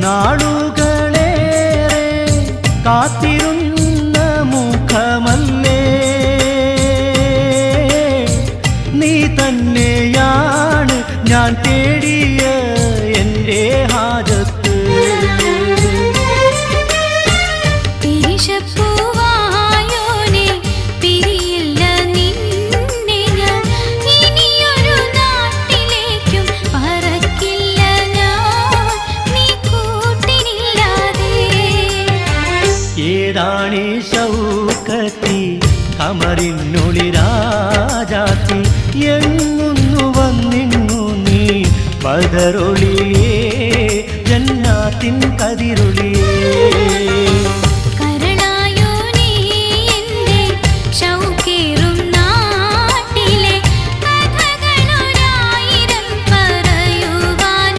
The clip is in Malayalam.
നാളുകളേറെ കാത്തിരുന്ന മുഖമല്ലേ നീ തന്നെയാണ് ഞാൻ തേടിയ എൻ്റെ ഹാജത്ത് ഏതാണീ ശൗക്കത്തി കമറിനുളി രാജാത്തി എങ്ങുന്നു വന്നിങ്ങു നീ ബദറൊളിയേ ജന്നാത്തിൻ കതിരൊളിയേ